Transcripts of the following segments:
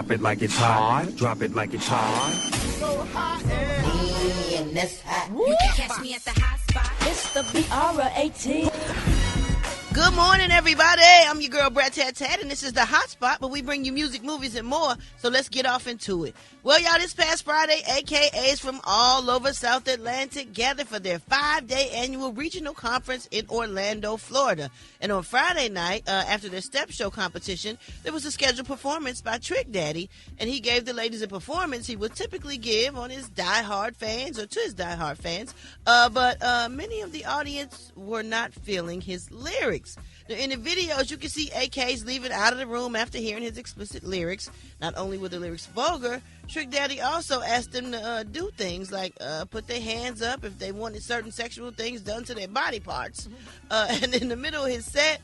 Drop it like it's hot. Drop it like it's hot. So hot and that's hot. You can catch me at the hot spot. It's the Brat. Good morning, everybody. I'm your girl, Brat, and this is the Hot Spot, but we bring you music, movies, and more, so let's get off into it. Well, y'all, this past Friday, AKAs from all over South Atlantic gathered for their 5-day annual regional conference in Orlando, Florida. And on Friday night, after their step show competition, there was a scheduled performance by Trick Daddy, and he gave the ladies a performance he would typically give on his diehard fans, or to his diehard fans, but many of the audience were not feeling his lyrics. Now, in the videos, you can see AKs leaving out of the room after hearing his explicit lyrics. Not only were the lyrics vulgar, Trick Daddy also asked them to do things like put their hands up if they wanted certain sexual things done to their body parts. And in the middle of his set,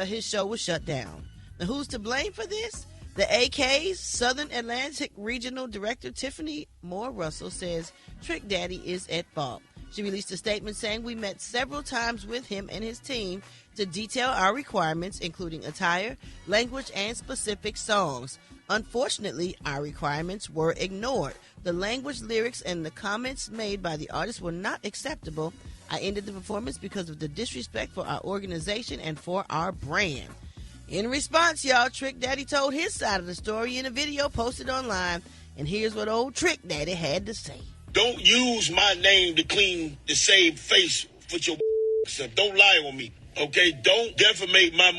his show was shut down. Now, who's to blame for this? The AK's Southern Atlantic Regional Director Tiffany Moore Russell says Trick Daddy is at fault. She released a statement saying, "We met several times with him and his team to detail our requirements, including attire, language, and specific songs. Unfortunately, our requirements were ignored. The language, lyrics, and the comments made by the artist were not acceptable. I ended the performance because of the disrespect for our organization and for our brand." In response, y'all, Trick Daddy told his side of the story in a video posted online, and here's what old Trick Daddy had to say. Don't use my name to clean the same face with your stuff. Don't lie on me, okay? Don't defamate my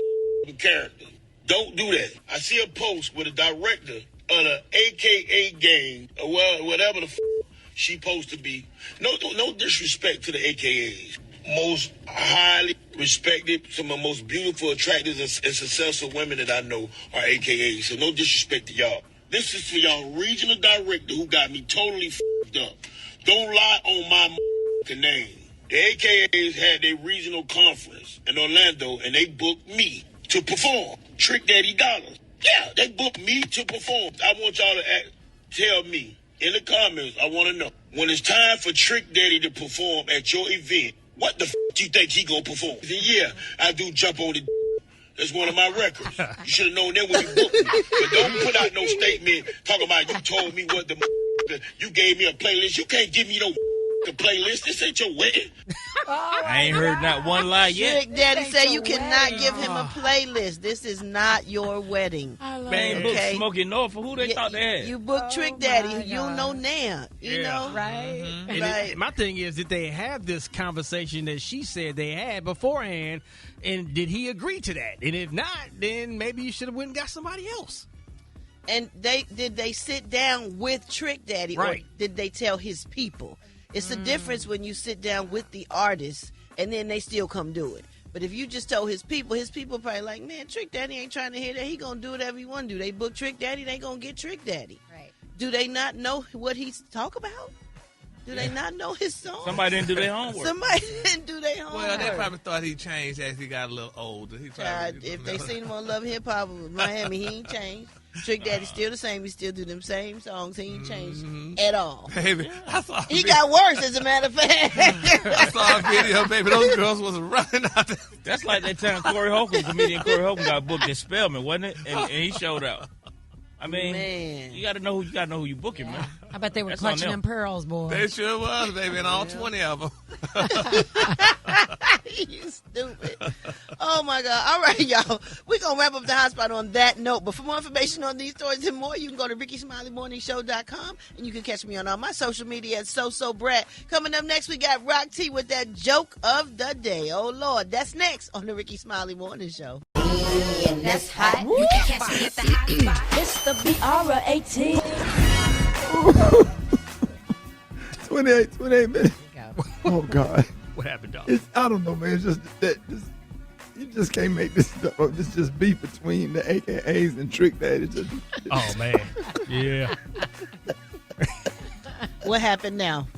character. Don't do that. I see a post with a director of the AKA gang, or whatever the she supposed to be. No disrespect to the AKAs. Most highly respected, some of the most beautiful, attractive, and successful women that I know are AKAs. So no disrespect to y'all. This is for y'all regional director who got me totally f***ed up. Don't lie on my name. The AKAs had their regional conference in Orlando, and they booked me to perform. Trick Daddy Dollars. Yeah, they booked me to perform. I want y'all to tell me in the comments, I want to know, when it's time for Trick Daddy to perform at your event, what the do you think he gonna perform? He said, yeah, I do jump on the That's one of my records. You should have known that when you booked me. But don't put out no statement talking about you told me what you gave me a playlist. You can't give me no playlist. This ain't your wedding. I ain't heard not one lie yet. Trick Daddy say you cannot give him a playlist. This is not your wedding. Man, book Smoking North for who they thought they had. You booked Trick Daddy. You know now. You know? Right. Mm-hmm. Right. My thing is, did they have this conversation that she said they had beforehand, and did he agree to that? And if not, then maybe you should have went and got somebody else. And did they sit down with Trick Daddy, right, or did they tell his people? It's the difference when you sit down with the artist and then they still come do it. But if you just told his people probably like, man, Trick Daddy ain't trying to hear that. He gonna do whatever he want to do. They book Trick Daddy, they gonna get Trick Daddy. Right. Do they not know what he's talk about? Do they not know his song? Somebody didn't do their homework. Somebody didn't do their homework. Well, they probably thought he changed as he got a little older. If they seen him on Love Hip Hop with Miami, he ain't changed. Trick Daddy's still the same. He still do them same songs. He ain't changed at all. Baby, he got worse, as a matter of fact. I saw a video, baby. Those girls was running out there. That's like that time comedian Corey Holcomb got booked in Spelman, wasn't it? And he showed up. I mean, man, you got to know who you booking, man. I bet they were That's clutching them pearls, boy. They sure was, baby, and all 20 of them. You stupid. Oh, my God. All right, y'all. We're going to wrap up the hot spot on that note. But for more information on these stories and more, you can go to RickySmileyMorningShow.com, and you can catch me on all my social media at Brat. Coming up next, we got Rock T with that joke of the day. Oh, Lord. That's next on the Rickey Smiley Morning Show. And that's hot. You can catch me at the hot spot. It's the Brat. 28 minutes. Oh, God. What happened, dog? I don't know, man. It's just that you just can't make this stuff up. It's just beef between the AKAs and Trick Daddy. Oh, man. Yeah. What happened now?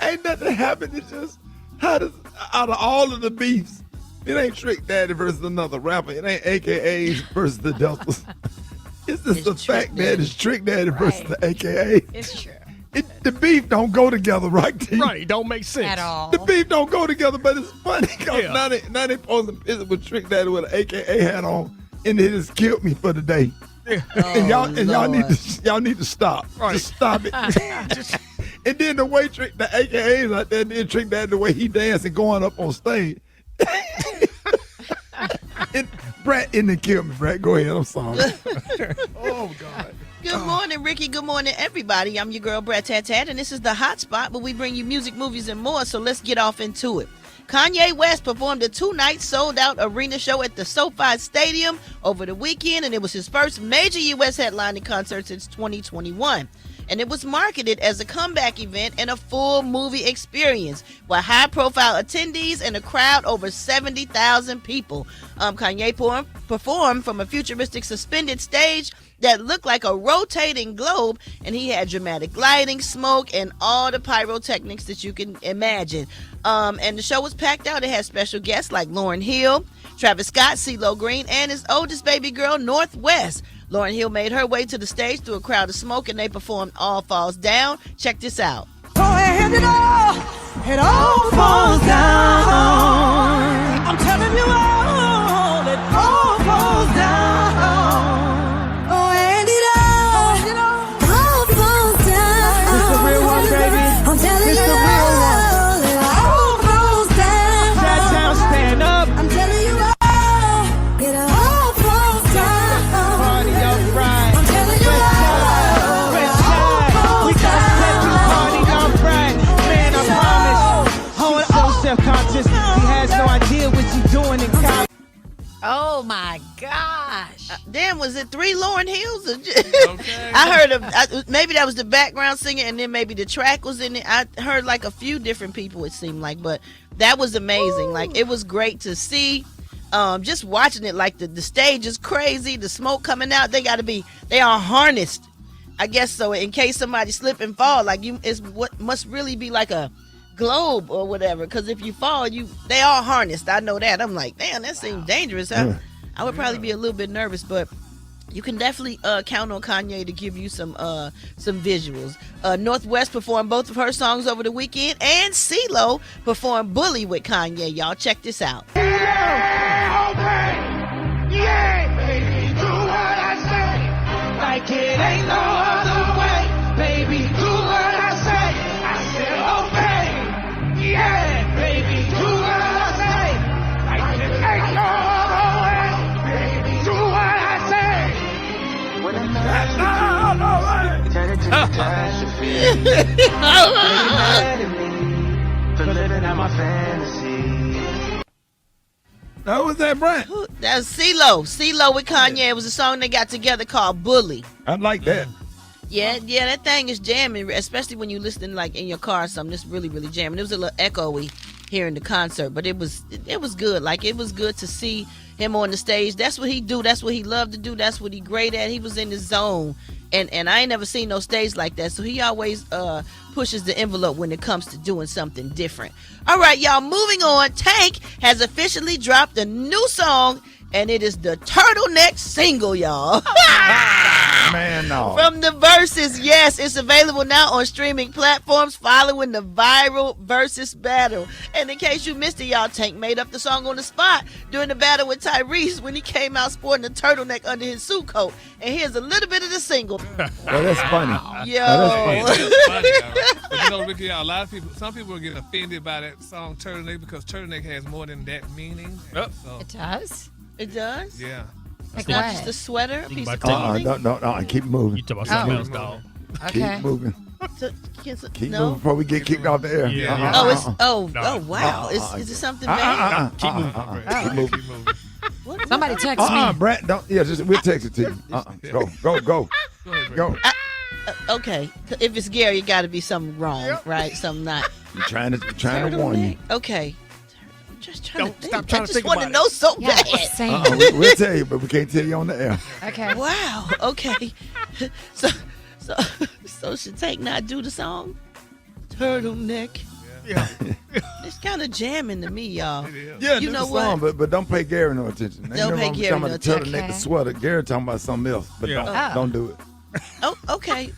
Ain't nothing happened. It's just, out of all of the beefs, it ain't Trick Daddy versus another rapper. It ain't AKAs versus the Deltas. It's just the fact that it's Trick Daddy versus the AKA. It's true. The beef don't go together, right, T? Right, don't make sense. At all. The beef don't go together, but it's funny because now they posting pictures with Trick Daddy with an AKA hat on, and it just killed me for the day. And y'all need to stop. Right. Just stop it. And then the way the AKAs out there did trick that the way he danced and going up on stage. And Brat didn't kill me, Brat. Go ahead. I'm sorry. Oh, God. Good morning, Rickey. Good morning, everybody. I'm your girl, Brat, and this is the Hot Spot, where we bring you music, movies, and more, so let's get off into it. Kanye West performed a 2-night sold-out arena show at the SoFi Stadium over the weekend, and it was his first major U.S. headlining concert since 2021. And it was marketed as a comeback event and a full movie experience with high-profile attendees and a crowd over 70,000 people. Kanye performed from a futuristic suspended stage that looked like a rotating globe, and he had dramatic lighting, smoke, and all the pyrotechnics that you can imagine. And the show was packed out. It had special guests like Lauryn Hill, Travis Scott, CeeLo Green, and his oldest baby girl, North West. Lauryn Hill made her way to the stage through a crowd of smoke, and they performed All Falls Down. Check this out. Go ahead, it all falls down. I'm telling you all, it all falls down. Go ahead, it all falls down. It's the real one, baby. I'm telling you all, it all falls down. That town, stand up. I'm telling you all, it all falls down. Party up right. I'm telling you all, it all falls down. Man, I promise. Oh, so self-conscious. He has no idea what you're doing in college. Oh my gosh! Damn, was it 3 Lauryn Hills? Okay. I heard maybe that was the background singer, and then maybe the track was in it. I heard like a few different people, it seemed like, but that was amazing. Ooh. Like, it was great to see. Just watching it, like the stage is crazy, the smoke coming out. They are harnessed, I guess so. In case somebody slip and fall, like it's what must really be like a globe or whatever. Because if you fall, they are harnessed. I know that. I'm like, damn, that seems dangerous. I would probably be a little bit nervous, but you can definitely count on Kanye to give you some visuals. Northwest performed both of her songs over the weekend, and CeeLo performed Bully with Kanye. Y'all check this out. Yeah, baby, do what I say. Like it ain't no other way. Baby, do what I say. I said, obey. Yeah, baby, do what I say. Like it ain't no other way. Baby, do what I say. When I'm mad turn it to catastrophe. Mad at me for living out my fantasy. How was that, Brat? That's CeeLo with Kanye. It was a song they got together called Bully. I like that. Yeah, that thing is jamming, especially when you listen like in your car or something. It's really, really jamming. It was a little echoey here in the concert, but it was good. Like, it was good to see him on the stage. That's what he do. That's what he loved to do. That's what he great at. He was in his zone. And I ain't never seen no stage like that. So he always pushes the envelope when it comes to doing something different. All right, y'all, moving on. Tank has officially dropped a new song, and it is the Turtleneck single, y'all. Man, no. From the Versus, yes, it's available now on streaming platforms following the viral Versus battle. And in case you missed it, y'all, Tank made up the song on the spot during the battle with Tyrese when he came out sporting a turtleneck under his suit coat. And here's a little bit of the single. Well, that's funny. Yo. That's funny. Funny, but you know, Ricky, a lot of people, some people are getting offended by that song Turtleneck because turtleneck has more than that meaning. So, It does? It does? yeah. It's not just a sweater, a piece of about clothing? No, keep moving. You talk about something else, dog. Okay. Keep moving. Keep No? moving before we get kicked off the air. Yeah. Oh, wow. Is it something bad? Keep moving. Keep moving. What? Somebody text me. Brett, don't. Yeah, we'll text it to you. Go. Go. Okay. If it's Gary, it got to be something wrong, right? Something not. I'm trying to warn you. Okay. I'm just trying to think. Stop trying I to just think want to about know so Yeah, bad. same. We'll tell you, but we can't tell you on the air. Okay. Wow. Okay. So should Tank not do the song? Turtleneck. Yeah. It's kind of jamming to me, y'all. Yeah, You do know the song, what? but don't pay Gary no attention. Ain't Don't no pay wrong with Gary talking no about the turtleneck, attention. the sweater. Gary talking about something else, but Yeah. don't do it. Oh, okay.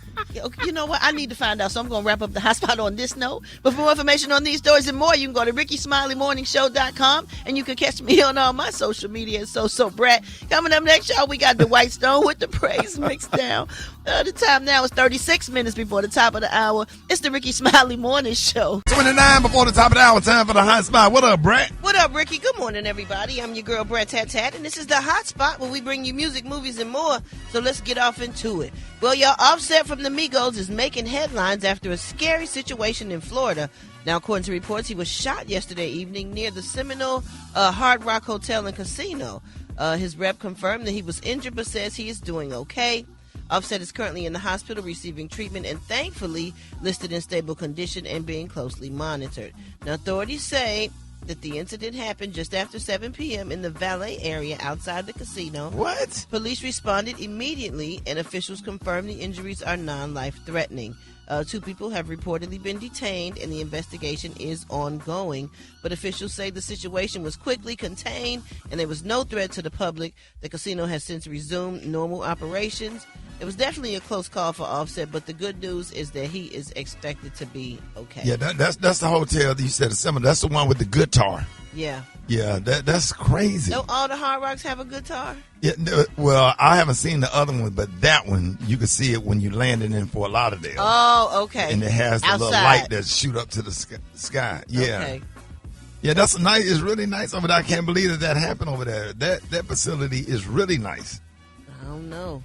You know what? I need to find out, so I'm going to wrap up the hot spot on this note. But for more information on these stories and more, you can go to RickySmileyMorningShow.com, and you can catch me on all my social media. So Brat. Coming up next, y'all, we got the White Stone with the praise mixed down. The time now is 36 minutes before the top of the hour. It's the Rickey Smiley Morning Show. 29 before the top of the hour. Time for the hot spot. What up, Brat? What up, Rickey? Good morning, everybody. I'm your girl, Brat Tat Tat, and this is the hot spot where we bring you music, movies, and more. So let's get off into it. Well, y'all, Offset from the Migos is making headlines after a scary situation in Florida. Now, according to reports, he was shot yesterday evening near the Seminole Hard Rock Hotel and Casino. His rep confirmed that he was injured but says he is doing okay. Offset is currently in the hospital receiving treatment and thankfully listed in stable condition and being closely monitored. Now, authorities say that the incident happened just after 7 p.m. in the valet area outside the casino. What? Police responded immediately, and officials confirmed the injuries are non-life-threatening. 2 people have reportedly been detained, and the investigation is ongoing. But officials say the situation was quickly contained, and there was no threat to the public. The casino has since resumed normal operations. It was definitely a close call for Offset, but the good news is that he is expected to be okay. Yeah, that's the hotel that you said. That's the one with the guitar. Yeah. Yeah, that's crazy. Don't all the Hard Rocks have a guitar? Yeah, well, I haven't seen the other one, but that one, you can see it when you landing in Fort Lauderdale. Oh, okay. And it has the outside. little light that shoot up to the sky. Yeah. Okay. Yeah, that's nice. It's really nice over there. I can't believe that happened over there. That facility is really nice. I don't know.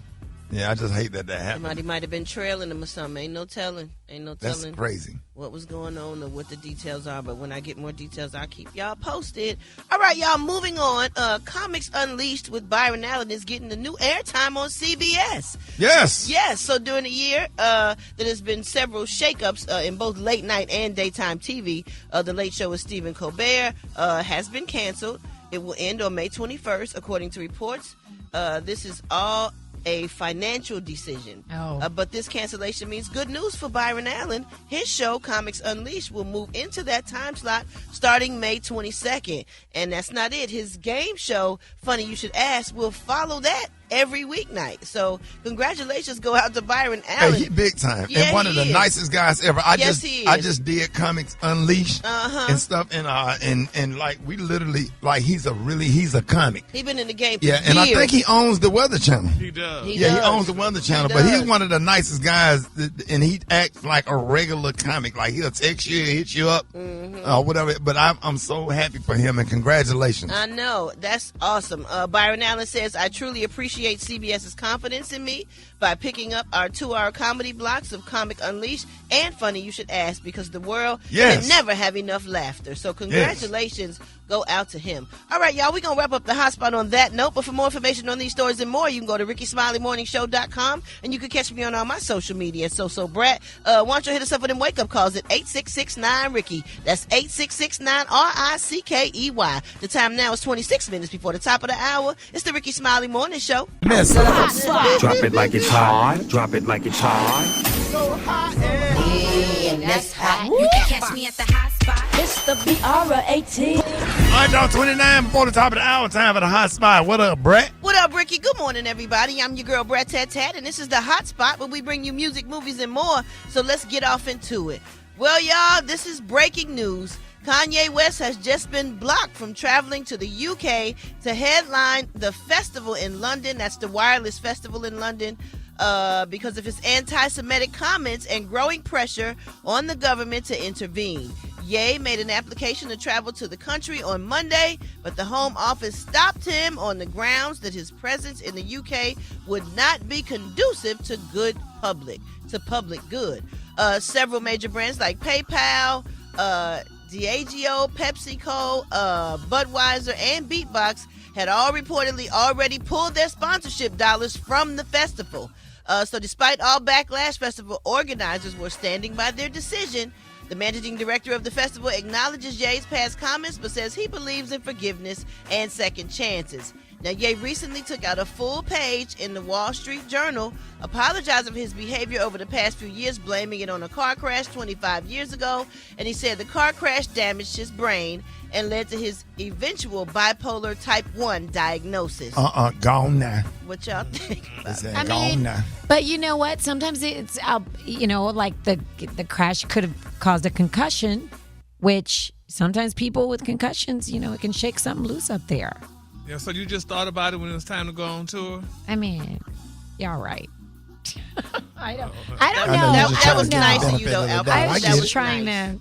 Yeah, I just hate that happened. Somebody might have been trailing them or something. Ain't no telling. That's crazy. What was going on or what the details are. But when I get more details, I'll keep y'all posted. All right, y'all, moving on. Comics Unleashed with Byron Allen is getting the new airtime on CBS. Yes. Yes. So during the year, there has been several shakeups in both late night and daytime TV. The Late Show with Stephen Colbert has been canceled. It will end on May 21st, according to reports. This is all a financial decision. But this cancellation means good news for Byron Allen. His show, Comics Unleashed, will move into that time slot starting May 22nd. And that's not it. His game show, Funny You Should Ask, will follow that every weeknight. So congratulations go out to Byron Allen. Hey, he big time. Yeah, and one of the nicest guys ever. I just did Comics Unleashed and stuff, and like we literally he's a comic. He's been in the game for years. And I think he owns the Weather Channel. He does. He owns the Weather Channel, but he's one of the nicest guys, and he acts like a regular comic. Like he'll text you, hit you up, or whatever. But I'm so happy for him, and congratulations. I know. That's awesome. Byron Allen says, I truly appreciate CBS's confidence in me by picking up our 2-hour comedy blocks of Comic Unleashed and Funny You Should Ask, because the world can never have enough laughter. So congratulations go out to him. All right, y'all, we're going to wrap up the hot spot on that note. But for more information on these stories and more, you can go to RickySmileyMorningShow.com, and you can catch me on all my social media. So Brat, why don't you hit us up with them wake-up calls at 866-9-RICKY. That's 866-9-RICKEY. The time now is 26 minutes before the top of the hour. It's the Rickey Smiley Morning Show. Drop it like it's hot. Drop it like it's hot. Yeah, that's hot. You can catch me at the hot spot. It's the BR18. All right, y'all, 29 before the top of the hour. Time for the hot spot. What up, Brat? What up, Rickey? Good morning, everybody. I'm your girl, Brat Tat Tat, and this is the hot spot where we bring you music, movies, and more. So let's get off into it. Well, y'all, this is breaking news. Kanye West has just been blocked from traveling to the UK to headline the festival in London. That's the Wireless Festival in London. Because of his anti-Semitic comments and growing pressure on the government to intervene. Ye made an application to travel to the country on Monday, but the Home Office stopped him on the grounds that his presence in the UK would not be conducive to public good. Several major brands like PayPal, Diageo, PepsiCo, Budweiser, and Beatbox had all reportedly already pulled their sponsorship dollars from the festival. So despite all backlash, festival organizers were standing by their decision. The managing director of the festival acknowledges Ye's past comments, but says he believes in forgiveness and second chances. Now, Ye recently took out a full page in the Wall Street Journal, apologizing for his behavior over the past few years, blaming it on a car crash 25 years ago. And he said the car crash damaged his brain and led to his eventual bipolar type 1 diagnosis. Gone now. What y'all think about that? Gone now. But you know what? Sometimes it's, like the crash could have caused a concussion, which sometimes people with concussions, it can shake something loose up there. Yeah, so you just thought about it when it was time to go on tour? I mean, y'all right. I don't know. That was nice of you, though, Alfred. I was That just was trying nice.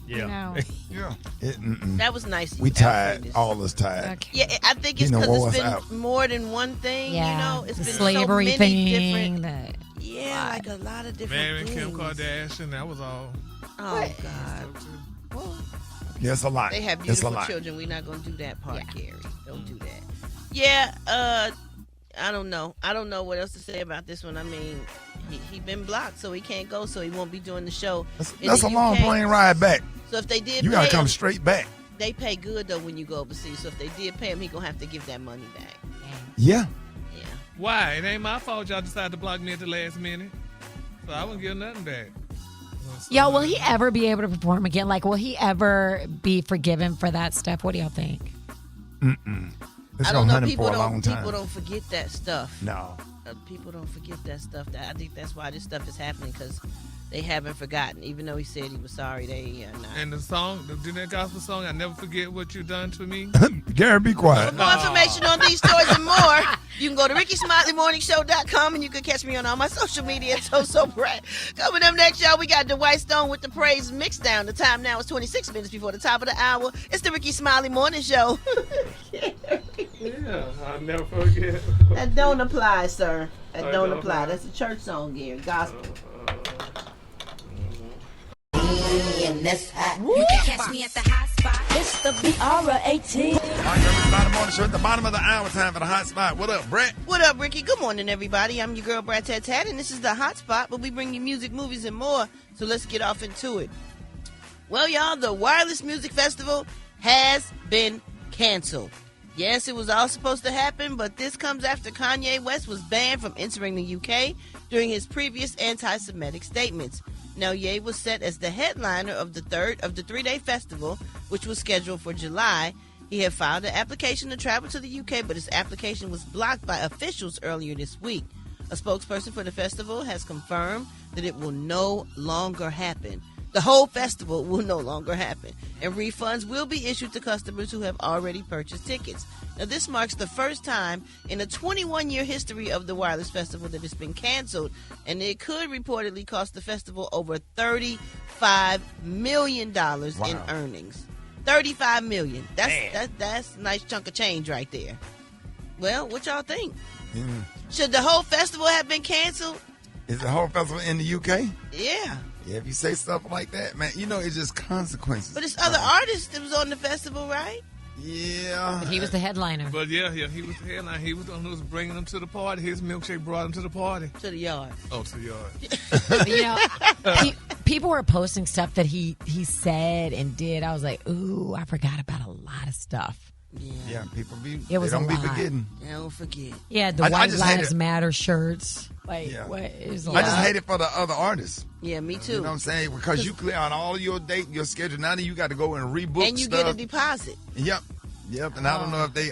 That was nice of We you, tired. Alfred. All us tired. Okay. Yeah, I think it's because it's been more than one thing, It's the been slavery so many thing. different. Like a lot of different Mary and things. Kim Kardashian, that was all. Oh, God. Well, Yeah, it's a lot. they have It's a beautiful lot. children. We're not going to do that part, Gary. Don't do that. Yeah, I don't know. I don't know what else to say about this one. I mean, he been blocked, so he can't go, so he won't be doing the show. That's a long plane ride back. So if they did You got pay to come him, straight back. they pay good, though, when you go overseas. So if they did pay him, he going to have to give that money back. Yeah. Why? It ain't my fault y'all decided to block me at the last minute. So I wouldn't give nothing back. Yo, will he ever be able to perform again? Like, will he ever be forgiven for that stuff? What do y'all think? It's I going don't to know. hunt him for a long time. People don't forget that stuff. No. People don't forget that stuff. I think that's why this stuff is happening, because they haven't forgotten. Even though he said he was sorry, they are not. And the song, that gospel song, I Never Forget What You Done to Me. Gary, be quiet. For more information on these stories and more, you can go to RickeySmileyMorningShow.com, and you can catch me on all my social media. So Brat. Coming up next, y'all, we got Dwight Stone with the Praise Mixdown. The time now is 26 minutes before the top of the hour. It's the Rickey Smiley Morning Show. Yeah, I'll never forget. That don't apply, sir. That don't apply. That's a church song, Gary. Gospel. In this hat. You can catch me at the hot spot. It's the BR18. All right, everybody, morning show at the bottom of the hour, time for the hot spot. What up, Brat? What up, Rickey? Good morning, everybody. I'm your girl, Brat, and this is the Hot Spot, but we bring you music, movies, and more, so let's get off into it. Well, y'all, the Wireless Music Festival has been canceled. Yes, it was all supposed to happen, but this comes after Kanye West was banned from entering the UK during his previous anti-Semitic statements. Now, Ye was set as the headliner of the third of the three-day festival, which was scheduled for July. He had filed an application to travel to the UK, but his application was blocked by officials earlier this week. A spokesperson for the festival has confirmed that it will no longer happen. The whole festival will no longer happen, and refunds will be issued to customers who have already purchased tickets. Now, this marks the first time in a 21-year history of the Wireless Festival that it's been canceled, and it could reportedly cost the festival over $35 million in earnings. $35 million. That's a nice chunk of change right there. Well, what y'all think? Should the whole festival have been canceled? Is the whole festival in the UK? Yeah. Yeah, if you say stuff like that, man, it's just consequences. But it's other artists that was on the festival, right? Yeah. He was the headliner. But yeah, he was the headliner. He was the one who was bringing them to the party. His milkshake brought him to the party. To the yard. Oh, to the yard. People were posting stuff that he said and did. I was like, ooh, I forgot about a lot of stuff. Yeah, people It was they don't a be lot. forgetting. They don't forget. Yeah, the White Lives Matter shirts. Like, what is I just hate it for the other artists. Yeah, me too. You know what I'm saying? Because you clear out all your date, your schedule. Now that you got to go and rebook and you stuff. get a deposit. Yep. And I don't know if they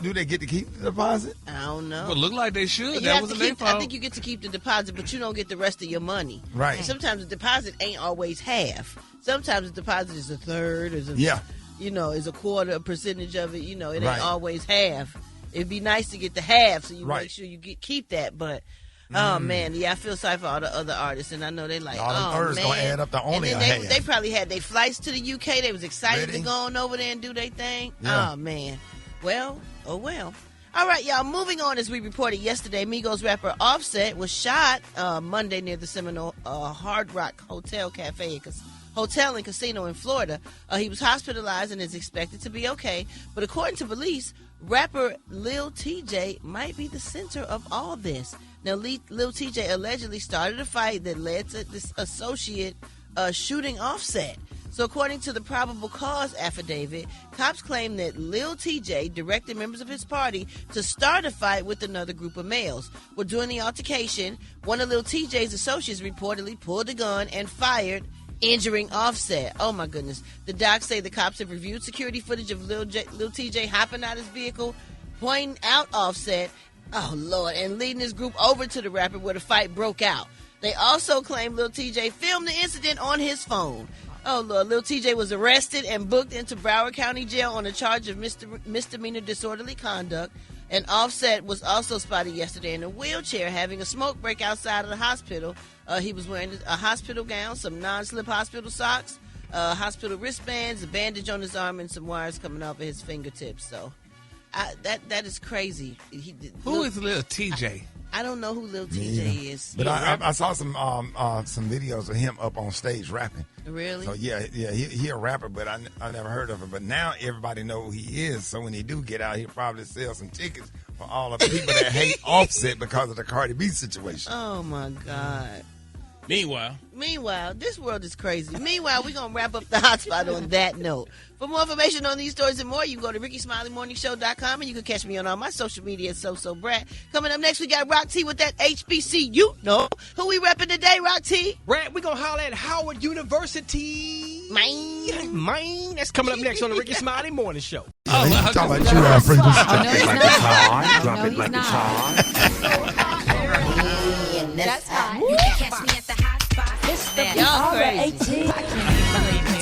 do they get to keep the deposit? I don't know. But look like they should. You That have was to their keep, fault. I think you get to keep the deposit, but you don't get the rest of your money. Right. And sometimes the deposit ain't always half. Sometimes the deposit is a third, is a quarter, a percentage of it. It ain't always half. It'd be nice to get the half, so you make sure you keep that. But oh man, I feel sorry for all the other artists, and I know they like, all the thirds man, gonna add up to only and a then half. they probably had their flights to the UK. They was excited Ready? to go on over there and do their thing. Yeah. Oh man, well. All right, y'all, moving on. As we reported yesterday, Migos rapper Offset was shot Monday near the Seminole Hard Rock Hotel and Casino in Florida. He was hospitalized and is expected to be okay. But according to police, rapper Lil TJ might be the center of all this. Now, Lil TJ allegedly started a fight that led to this associate shooting Offset. So according to the probable cause affidavit, cops claim that Lil TJ directed members of his party to start a fight with another group of males. Well, during the altercation, one of Lil TJ's associates reportedly pulled a gun and fired, injuring Offset. Oh my goodness. The docs say the cops have reviewed security footage of Lil TJ hopping out his vehicle, pointing out Offset, oh Lord, and leading his group over to the rapper where the fight broke out. They also claim Lil TJ filmed the incident on his phone. Oh Lord, Lil TJ was arrested and booked into Broward County Jail on a charge of misdemeanor disorderly conduct. And Offset was also spotted yesterday in a wheelchair having a smoke break outside of the hospital. He was wearing a hospital gown, some non-slip hospital socks, hospital wristbands, a bandage on his arm, and some wires coming off of his fingertips. So that is crazy. Who is Lil TJ? I don't know who Lil TJ is. But I saw some videos of him up on stage rapping. Really? So yeah, he a rapper, but I never heard of him. But now everybody know who he is. So when he do get out, he'll probably sell some tickets for all of the people that hate Offset because of the Cardi B situation. Oh my God. Meanwhile, this world is crazy. Meanwhile, we're going to wrap up the hotspot on that note. For more information on these stories and more, you can go to RickeySmileyMorningShow.com, and you can catch me on all my social media at So Brat. Coming up next, we got Rock T with that HBC. You know who we repping today, Rock T? Brat, we're going to holler at Howard University. Mine. That's coming up next on the Rickey Smiley Morning Show. He's talking about you, Afrika. Drop it like it's hot. That's hot. You can catch me at the hot spot. It's the Y'all crazy.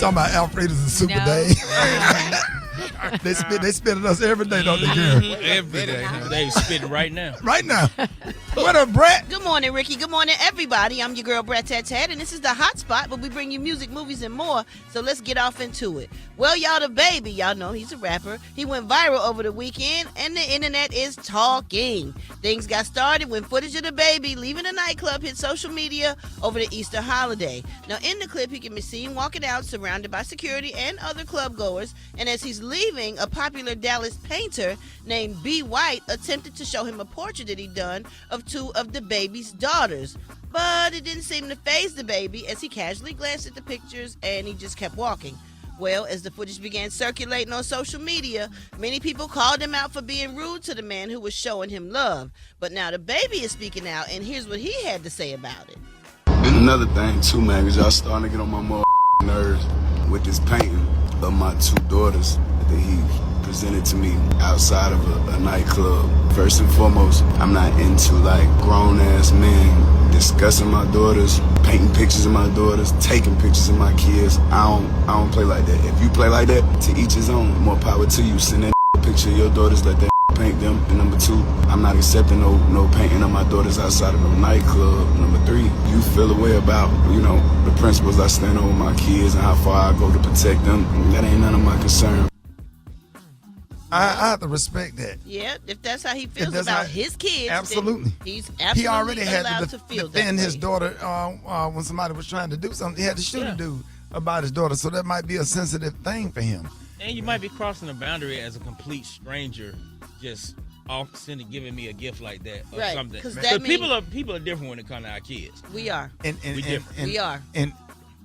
Talking about Alfreda's and Super Day. They spitting us every day, don't they, Gary? Every day. they spitting right now. Right now. What up, Brat? Good morning, Rickey. Good morning, everybody. I'm your girl, Brat, and this is the Hot Spot, but we bring you music, movies, and more, so let's get off into it. Well, y'all, DaBaby, y'all know he's a rapper. He went viral over the weekend, and the internet is talking. Things got started when footage of DaBaby leaving a nightclub hit social media over the Easter holiday. Now, in the clip, he can be seen walking out surrounded by security and other club goers, and as he's leaving, a popular Dallas painter named B. White attempted to show him a portrait that he'd done of two of DaBaby's daughters. But it didn't seem to faze DaBaby as he casually glanced at the pictures and he just kept walking. Well, as the footage began circulating on social media, many people called him out for being rude to the man who was showing him love. But now DaBaby is speaking out, and here's what he had to say about it. And another thing too, man, is y'all starting to get on my nerves with this painting of my two daughters that he presented to me outside of a nightclub. First and foremost, I'm not into like grown-ass men discussing my daughters, painting pictures of my daughters, taking pictures of my kids. I don't play like that. If you play like that, to each his own. More power to you. Send that picture of your daughters, let that paint them. And number two, I'm not accepting no painting of my daughters outside of no nightclub. Number three, you feel a way about, the principles I stand on with my kids and how far I go to protect them. That ain't none of my concern. I have to respect that. Yeah, if that's how he feels about his kids, absolutely. He's absolutely he already had allowed to feel defend that his way. daughter when somebody was trying to do something. He had to shoot a dude about his daughter, so that might be a sensitive thing for him. And you might be crossing the boundary as a complete stranger, just giving me a gift like that or something. Because people are different when it comes to our kids. We are. We are. And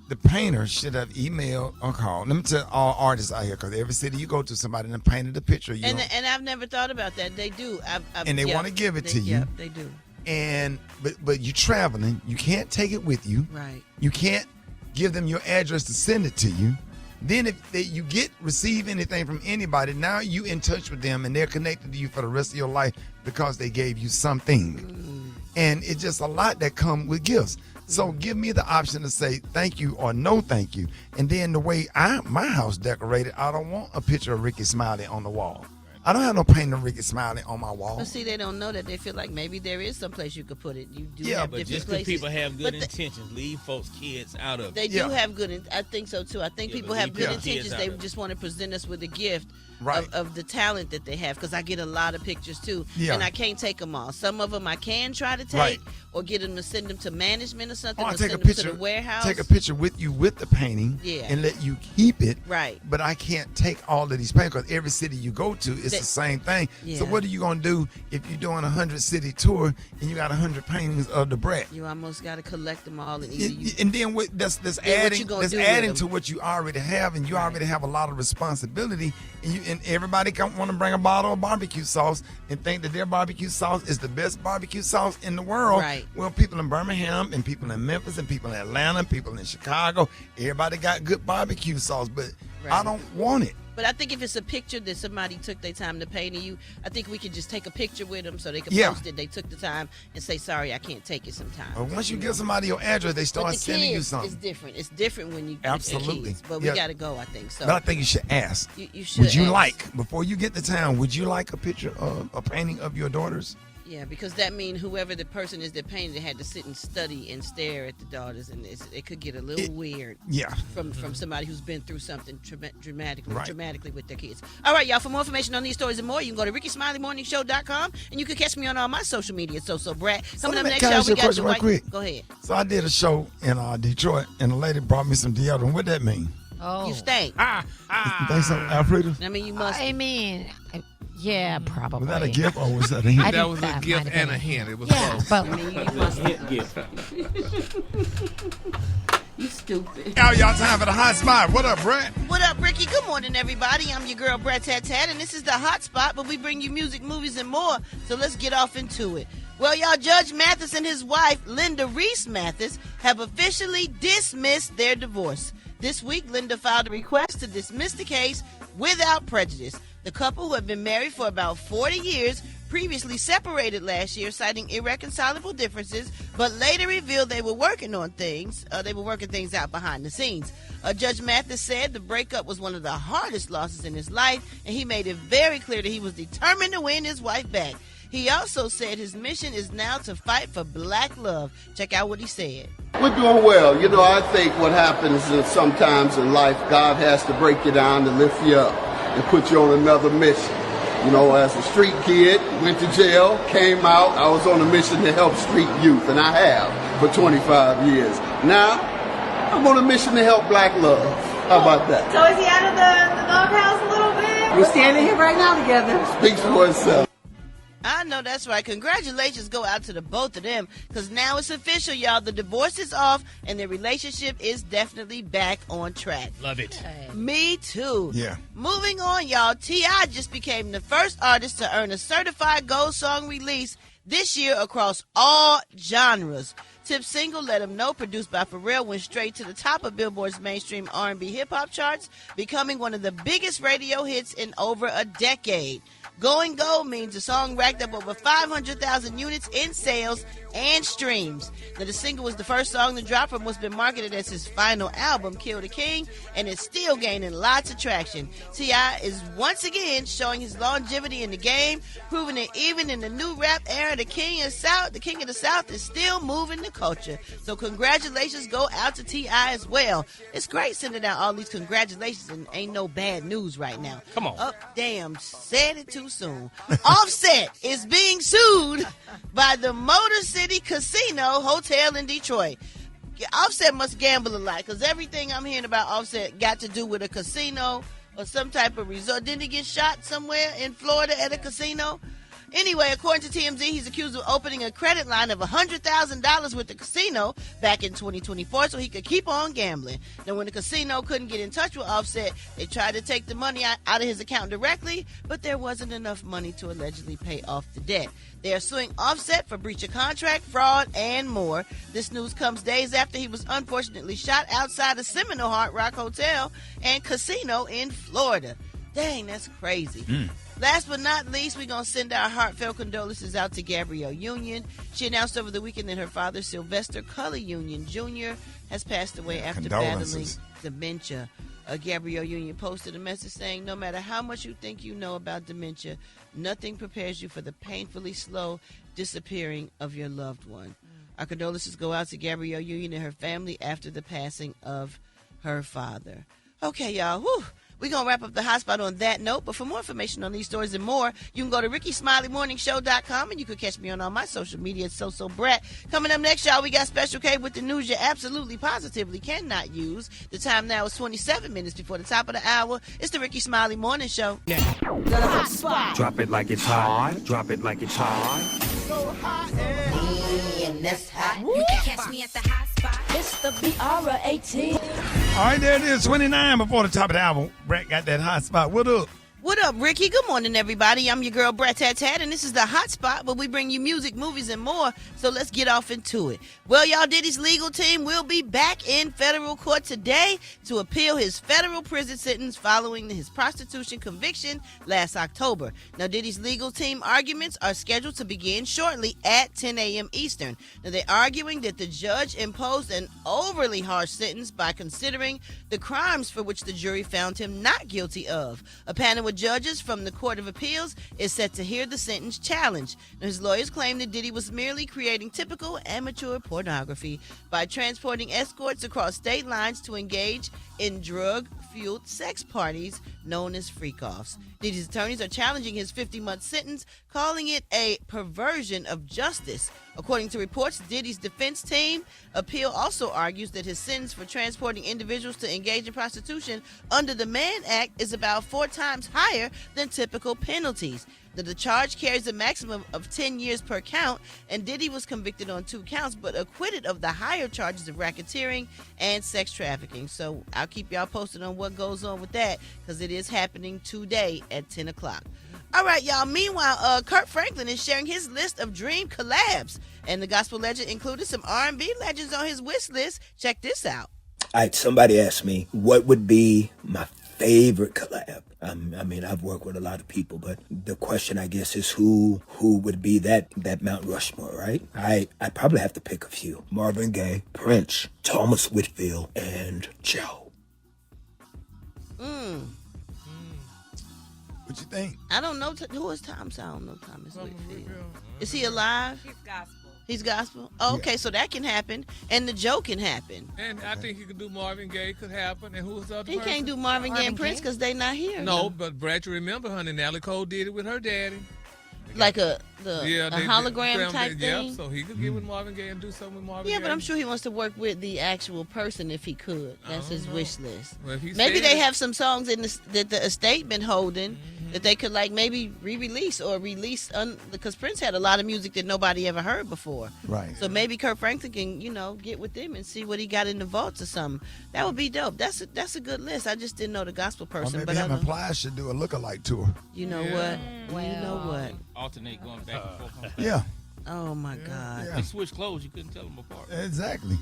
the painter should have emailed or called. Let me tell all artists out here, because every city you go to, somebody done painted a picture. And I've never thought about that. They do. And they want to give it to you. Yeah, they do. And but you traveling, you can't take it with you. Right. You can't give them your address to send it to you. Then if you receive anything from anybody, now you in touch with them and they're connected to you for the rest of your life because they gave you something. And it's just a lot that come with gifts. So give me the option to say thank you or no thank you. And then the way my house decorated, I don't want a picture of Rickey Smiley on the wall. I don't have no painting of Rickey Smiley on my wall. But see, they don't know that. They feel like maybe there is some place you could put it. You do have have but different just places. because people have good intentions, leave folks' kids out of it. They do have good. I think so too. I think people have good intentions. They just want to present us with a gift of the talent that they have. Because I get a lot of pictures too, and I can't take them all. Some of them I can try to take, or get them to send them to management or something. Or or take send a them picture. to the warehouse. Take a picture with you with the painting, and let you keep it. Right. But I can't take all of these paintings because every city you go to is the same thing. Yeah. So what are you going to do if you're doing a 100-city tour and you got 100 paintings of the Brat? You almost got to collect them all. And then that's adding to what you already have, and you already have a lot of responsibility. And everybody want to bring a bottle of barbecue sauce and think that their barbecue sauce is the best barbecue sauce in the world. Right. Well, people in Birmingham and people in Memphis and people in Atlanta, people in Chicago, everybody got good barbecue sauce, but I don't want it. But I think if it's a picture that somebody took their time to paint of you, I think we could just take a picture with them so they can post it. They took the time and say, sorry, I can't take it sometimes. Once you give somebody your address, they start sending you something. It's different. It's different when you Absolutely. get kids. But we got to go, I think. So. But I think you should ask. You should Would you ask. like, before you get to town, would you like a picture of a painting of your daughters? Yeah, because that means whoever the person is that painted it had to sit and study and stare at the daughters, and it could get a little weird. Yeah. From somebody who's been through something dramatically with their kids. All right, y'all. For more information on these stories and more, you can go to RickySmileyMorningShow.com, and you can catch me on all my social media. So Brat. Coming up next, y'all, we got right quick. Go ahead. So I did a show in Detroit, and a lady brought me some deodorant. What that mean? Oh. You stink. Thanks, Afrika. I mean, you must. I mean, yeah, probably. Was that a gift or was that a hint? That was a gift and a hint. It was close. But you stupid. Now y'all time for the hot spot. What up, Brat? What up, Rickey? Good morning, everybody. I'm your girl, Brat, and this is the hot spot, but we bring you music, movies, and more. So let's get off into it. Well, y'all, Judge Mathis and his wife, Linda Reese Mathis, have officially dismissed their divorce. This week, Linda filed a request to dismiss the case without prejudice. The couple, who have been married for about 40 years, previously separated last year, citing irreconcilable differences, but later revealed they were working on things. They were working things out behind the scenes. Judge Mathis said the breakup was one of the hardest losses in his life, and he made it very clear that he was determined to win his wife back. He also said his mission is now to fight for black love. Check out what he said. We're doing well. You know, I think what happens is sometimes in life, God has to break you down to lift you up and put you on another mission. You know, as a street kid, went to jail, came out, I was on a mission to help street youth, and I have for 25 years. Now, I'm on a mission to help black love. How about that? So is he out of the doghouse a little bit? We're standing here right now together. Speaks for itself. I know that's right. Congratulations go out to the both of them, because now it's official, y'all. The divorce is off, and their relationship is definitely back on track. Love it. Me too. Yeah. Moving on, y'all. T.I. just became the first artist to earn a certified gold song release this year across all genres. Tip's single, Let 'Em Know, produced by Pharrell, went straight to the top of Billboard's mainstream R&B hip-hop charts, becoming one of the biggest radio hits in over a decade. Going gold means the song racked up over 500,000 units in sales and streams. Now, the single was the first song to drop from what's been marketed as his final album, Kill the King, and it's still gaining lots of traction. T.I. is once again showing his longevity in the game, proving that even in the new rap era, the King of the South is still moving the culture. So congratulations go out to T.I. as well. It's great sending out all these congratulations, and ain't no bad news right now. Come on. Oh, damn, said it too soon. Offset is being sued by the Motor City Casino Hotel in Detroit. Offset must gamble a lot, because everything I'm hearing about Offset got to do with a casino or some type of resort. Didn't he get shot somewhere in Florida at a casino? Anyway, according to TMZ, he's accused of opening a credit line of $100,000 with the casino back in 2024 so he could keep on gambling. Now, when the casino couldn't get in touch with Offset, they tried to take the money out of his account directly, but there wasn't enough money to allegedly pay off the debt. They are suing Offset for breach of contract, fraud, and more. This news comes days after he was unfortunately shot outside the Seminole Hard Rock Hotel and Casino in Florida. Dang, that's crazy. Last but not least, we're going to send our heartfelt condolences out to Gabrielle Union. She announced over the weekend that her father, Sylvester Cully Union Jr., has passed away after battling dementia. Gabrielle Union posted a message saying, no matter how much you think you know about dementia, nothing prepares you for the painfully slow disappearing of your loved one. Our condolences go out to Gabrielle Union and her family after the passing of her father. Okay, y'all. Whew. We're going to wrap up the hotspot on that note. But for more information on these stories and more, you can go to RickySmileyMorningShow.com, and you can catch me on all my social media at Brat. Coming up next, y'all, we got Special K with the news you absolutely, positively cannot use. The time now is 27 minutes before the top of the hour. It's the Rickey Smiley Morning Show. Drop it like it's hot. Drop it like it's hot. So hot and that's hot. You can catch me at the hot spot. It's the BR18. All right, there it is, 29 before the top of the hour. Brat got that hot spot. What up? What up, Rickey? Good morning, everybody. I'm your girl, Brat, and this is the Hot Spot, where we bring you music, movies, and more. So let's get off into it. Well, y'all, Diddy's legal team will be back in federal court today to appeal his federal prison sentence following his prostitution conviction last October. Now, Diddy's legal team arguments are scheduled to begin shortly at 10 a.m. Eastern. Now, they're arguing that the judge imposed an overly harsh sentence by considering the crimes for which the jury found him not guilty of. A panel of judges from the Court of Appeals is set to hear the sentence challenge. Now, his lawyers claim that Diddy was merely creating typical amateur pornography by transporting escorts across state lines to engage in drug-fueled sex parties known as freak-offs. Diddy's attorneys are challenging his 50-month sentence, calling it a perversion of justice. According to reports, Diddy's defense team appeal also argues that his sentence for transporting individuals to engage in prostitution under the Mann Act is about 4 times higher than typical penalties. The charge carries a maximum of 10 years per count, and Diddy was convicted on 2 counts, but acquitted of the higher charges of racketeering and sex trafficking. So I'll keep y'all posted on what goes on with that, because it is happening today at 10 o'clock. All right, y'all. Meanwhile, Kirk Franklin is sharing his list of dream collabs, and the gospel legend included some R&B legends on his wish list. Check this out. All right, somebody asked me what would be my favorite collab. I mean, I've worked with a lot of people, but the question, I guess, is who would be that Mount Rushmore, right? I probably have to pick a few. Marvin Gaye, Prince, Thomas Whitfield, and Joe. What you think? I don't know who is Thomas. I don't know Thomas Whitfield. Is he alive? He's gospel. He's gospel? Oh, okay, so that can happen. And the Joe can happen. And I think you could do Marvin Gaye, could happen. And who's the other He person? can't do Marvin Gaye and Prince because they not here. No, but Brat, you remember, honey, Nelly Cole did it with her daddy. Like a hologram type thing? Yeah, so he could get with Marvin Gaye and do something with Marvin Gaye. Yeah, but I'm sure he wants to work with the actual person if he could. That's his wish list. Well, if he Maybe said they it- have some songs in that the estate been holding that they could like maybe re-release or release because Prince had a lot of music that nobody ever heard before. Right. So maybe Kirk Franklin can, get with them and see what he got in the vaults or something. That would be dope. That's a good list. I just didn't know the gospel Or person. maybe But I him and know, Plies should do a lookalike tour. you know what? You know what? Alternate going back and forth. Yeah. Oh my God. They switch clothes. You couldn't tell them apart. Exactly.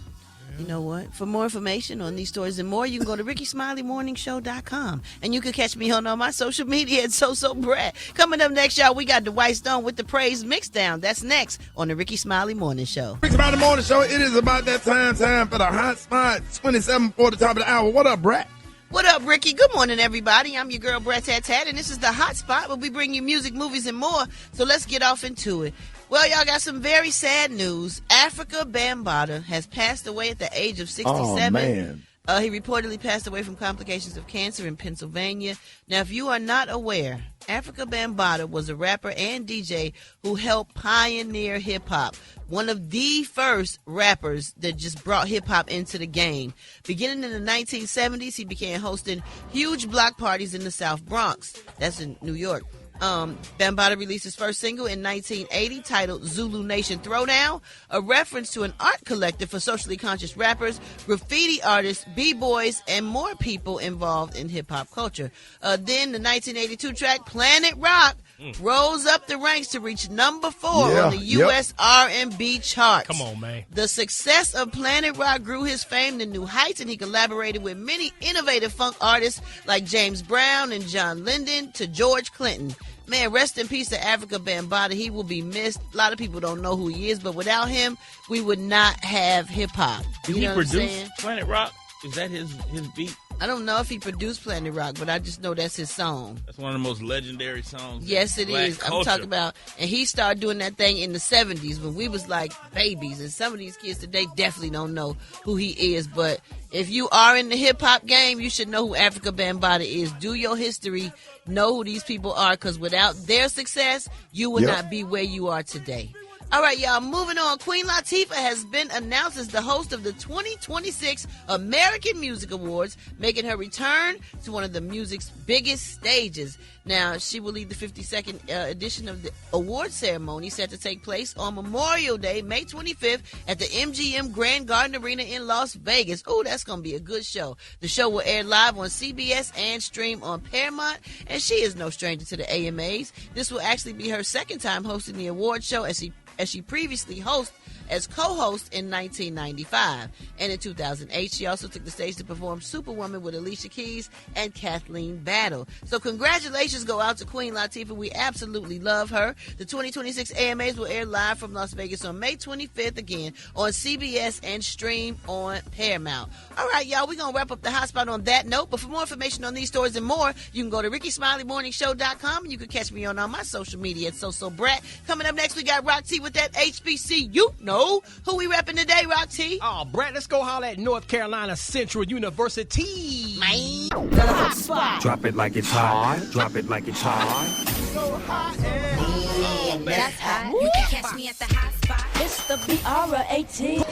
You know what? For more information on these stories and more, you can go to RickySmileyMorningShow.com. And you can catch me on all my social media at Brat. Coming up next, y'all, we got Dwight Stone with the Praise Mixdown. That's next on the Rickey Smiley Morning Show. Rickey Smiley Morning Show. It is about that time for the hot spot. 27 before the top of the hour. What up, Brat? What up, Rickey? Good morning, everybody. I'm your girl, Brat, and this is the Hot Spot where we bring you music, movies, and more. So let's get off into it. Well, y'all got some very sad news. Afrika Bambaataa has passed away at the age of 67. Oh, man. He reportedly passed away from complications of cancer in Pennsylvania. Now, if you are not aware, Afrika Bambaataa was a rapper and DJ who helped pioneer hip-hop, one of the first rappers that just brought hip-hop into the game. Beginning in the 1970s, he began hosting huge block parties in the South Bronx. That's in New York. Bambaataa released his first single in 1980 titled Zulu Nation Throwdown, a reference to an art collective for socially conscious rappers, graffiti artists, b-boys, and more people involved in hip-hop culture. Then the 1982 track Planet Rock rose up the ranks to reach number 4 on the U.S. R&B charts. Come on, man. The success of Planet Rock grew his fame to new heights, and he collaborated with many innovative funk artists like James Brown and John Lennon to George Clinton. Man, rest in peace to Afrika Bambaataa. He will be missed. A lot of people don't know who he is, but without him, we would not have hip-hop. Did he produce Planet Rock? Is that his beat? I don't know if he produced Planet Rock, but I just know that's his song. That's one of the most legendary songs. Yes, it Black is. culture. I'm talking about, and he started doing that thing in the 70s when we was like babies, and some of these kids today definitely don't know who he is, but if you are in the hip-hop game, you should know who Afrika Bambaataa is. Do your history, know who these people are, because without their success, you would not be where you are today. All right, y'all, moving on. Queen Latifah has been announced as the host of the 2026 American Music Awards, making her return to one of the music's biggest stages. Now, she will lead the 52nd edition of the award ceremony, set to take place on Memorial Day, May 25th, at the MGM Grand Garden Arena in Las Vegas. Oh, that's going to be a good show. The show will air live on CBS and stream on Paramount, and she is no stranger to the AMAs. This will actually be her second time hosting the award show, as she previously hosted as co-host in 1995. And in 2008, she also took the stage to perform Superwoman with Alicia Keys and Kathleen Battle. So congratulations go out to Queen Latifah. We absolutely love her. The 2026 AMAs will air live from Las Vegas on May 25th, again on CBS and stream on Paramount. All right, y'all, we're going to wrap up the hotspot on that note. But for more information on these stories and more, you can go to RickeySmileyMorningShow.com, and you can catch me on all my social media at Brat. Coming up next, we got Rock T with that HBC. You know who we repping today, Rock T? Oh, Brat, let's go holler at North Carolina Central University. Man. The hot spot. Drop it like it's hot. Drop it like it's hot. So hot and That's hot. You can catch me at the hot spot. it's the BR18.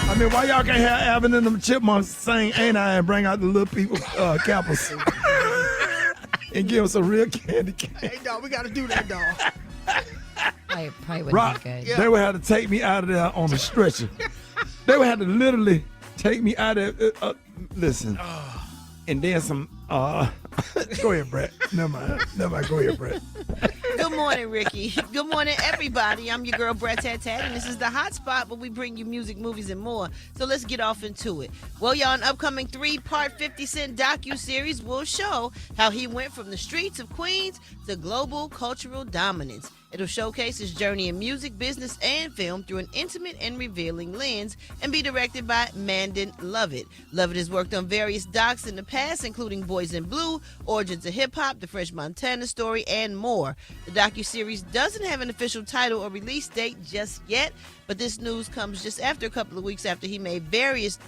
I mean, why y'all can't have Alvin and them chipmunks sing Ain't I and bring out the little people cappers and give us a real candy cane? Hey, dog, we got to do that, dog. Probably wouldn't Rock, be good. they would have to take me out of there on a stretcher. They would have to literally take me out of listen. And then some, go ahead, Brat. Never mind. Go ahead, Brat. Good morning, Rickey. Good morning, everybody. I'm your girl, Brat, and this is the hot spot, but we bring you music, movies, and more. So let's get off into it. Well, y'all, an upcoming 3-part 50 Cent docu-series will show how he went from the streets of Queens to global cultural dominance. It'll showcase his journey in music, business, and film through an intimate and revealing lens, and be directed by Mandan Lovett. Lovett has worked on various docs in the past, including Boys in Blue, Origins of Hip Hop, The French Montana Story, and more. The docuseries doesn't have an official title or release date just yet, but this news comes just after a couple of weeks after he made various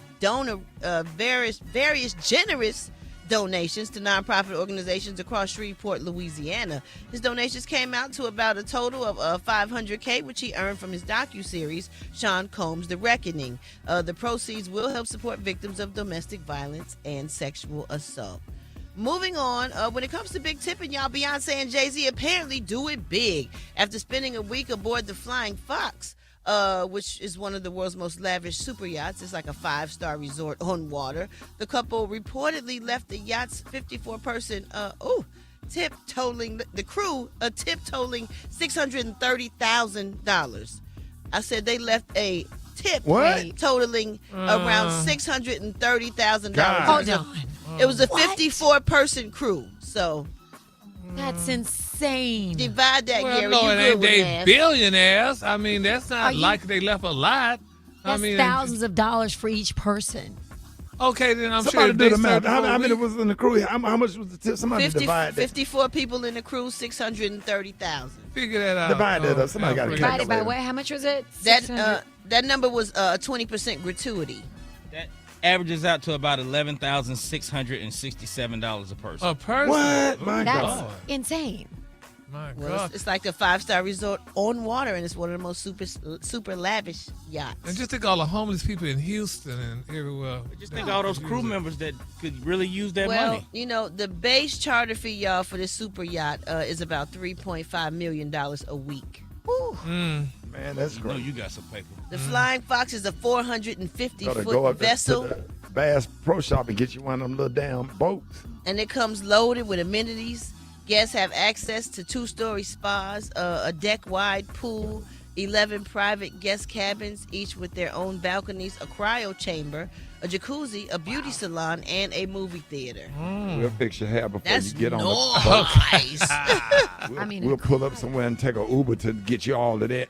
generous donations to nonprofit organizations across Shreveport, Louisiana. His donations came out to about a total of $500K, which he earned from his docuseries, Sean Combs' The Reckoning. The proceeds will help support victims of domestic violence and sexual assault. Moving on, when it comes to big tipping, y'all, Beyonce and Jay-Z apparently do it big. After spending a week aboard the Flying Fox, which is one of the world's most lavish super yachts. It's like a 5-star resort on water. The couple reportedly left the yacht's 54-person tip totaling the crew a tip totaling $630,000. I said they left a tip totaling around $630,000. Hold on. It was a 54-person crew, so. That's insane. Divide that, Well, Gary. no, You it good ain't with they math. billionaires. I mean, that's not like they left a lot. That's thousands of dollars for each person. Okay, then I'm Somebody sure do they the math. served How many was in the crew? How much was the tip? Somebody divide that. 54 people in the crew, 630,000. Figure that out. Divide that up. Somebody got to Divided by calculate. what? How much was it? That number was a 20% gratuity. That averages out to about $11,667 a person. A person? What? My That's God. insane. My Well, God. it's like a 5-star resort on water, and it's one of the most super lavish yachts. And just think all the homeless people in Houston and everywhere. Just think of all those crew members that could really use that well, money. you know, the base charter fee, y'all, for this super yacht is about $3.5 million a week. Woo. Man, that's You great. know you got some paper. The Flying Fox is a Gotta go 450-foot up vessel, to the Bass Pro Shop and get you one of them little damn boats. and it comes loaded with amenities. Guests have access to 2-story spas, a deck-wide pool, 11 private guest cabins, each with their own balconies, a cryo chamber, a jacuzzi, a beauty salon, and a movie theater. We'll fix your hair before That's you get on the nice. boat. We'll pull up somewhere and take an Uber to get you all of that.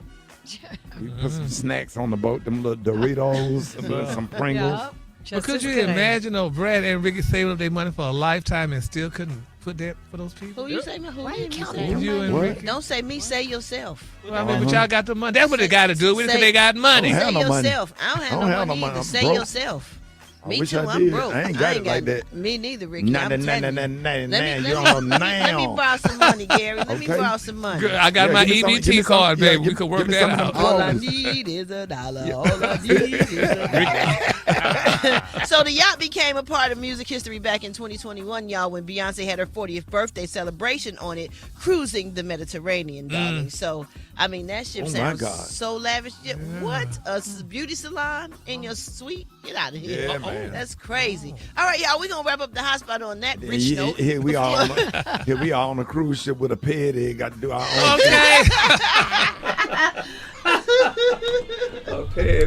We put some snacks on the boat, them little Doritos, some Pringles. Just could as you good. imagine Brad and Rickey saving up their money for a lifetime and still couldn't put that for those people? Who you say? Who Why you you counting say? your You and money? Rickey. Don't say me. Say yourself. Well, I mean, but y'all got the money. That's what they got to do. We because they got money. I don't Say have no money. yourself. I don't have no money either. Say broke. yourself. I Me wish too. I I'm did. broke. I ain't got it like that. Me neither, Rickey. Nah, I'm nah, telling nah, you. nah, nah, Let nah, me- you let don't me- know Let me now. borrow some money, Gary. Let me Okay. borrow some money. Girl, I got my give me EBT some- card, yeah, baby. We could work give me that some of them out. All I clothes. need is $1. All I need is $1. So the yacht became a part of music history back in 2021, y'all, when Beyonce had her 40th birthday celebration on it, cruising the Mediterranean, darling. So, I mean, that ship Oh, my sounds God. so lavish. Yeah, what? A beauty salon in your suite? Get out of here. Yeah, man. That's crazy. All right, y'all, we're going to wrap up the hot spot on that rich note. Here we are on a cruise ship with a ped. Got to do our own Okay. Okay.